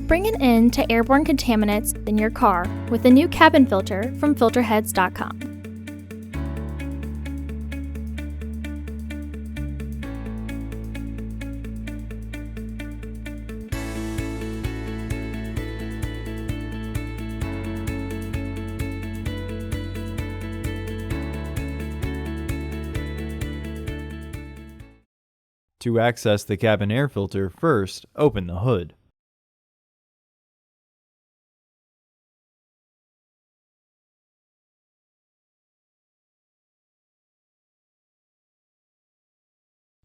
Bring an end to airborne contaminants in your car with the new cabin filter from filterheads.com. To access the cabin air filter, first open the hood.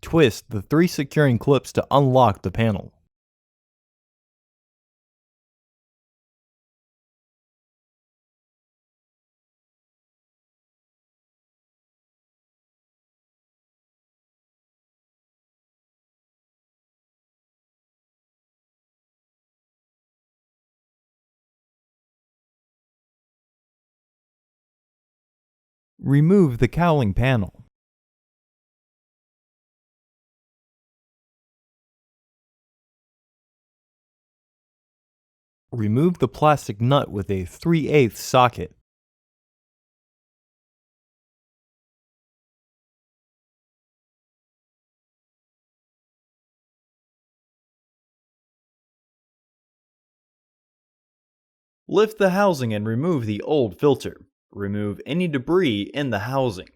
Twist the 3 securing clips to unlock the panel. Remove the cowling panel. Remove the plastic nut with a 3/8 socket. Lift the housing and remove the old filter. Remove any debris in the housing.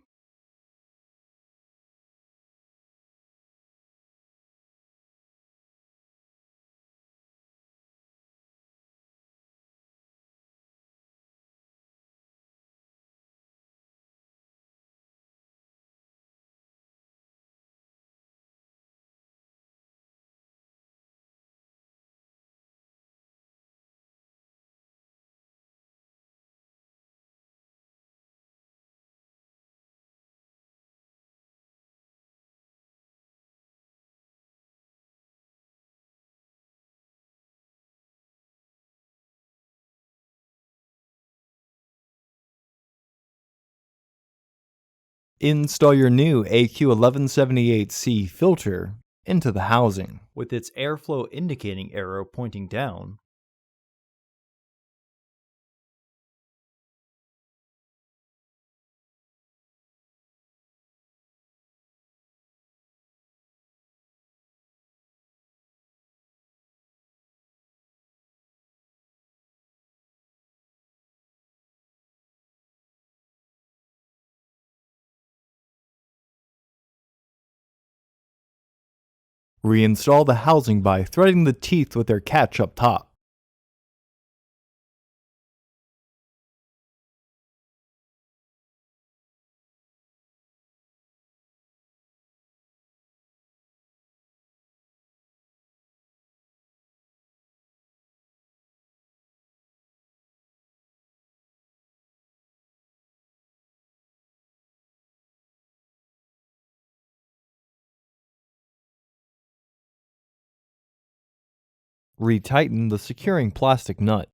Install your new AQ1178C filter into the housing with its airflow indicating arrow pointing down. Reinstall the housing by threading the teeth with their catch up top. Retighten the securing plastic nut.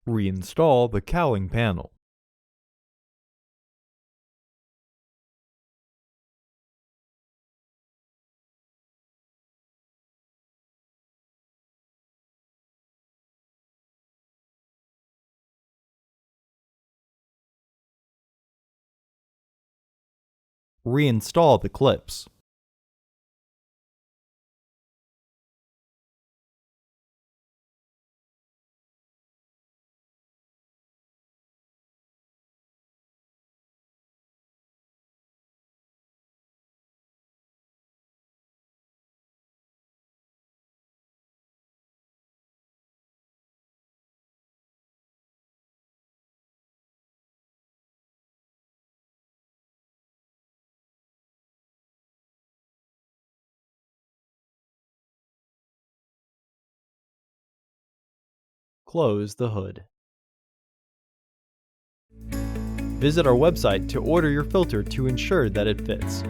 Reinstall the cowling panel. Reinstall the clips. Close the hood. Visit our website to order your filter to ensure that it fits.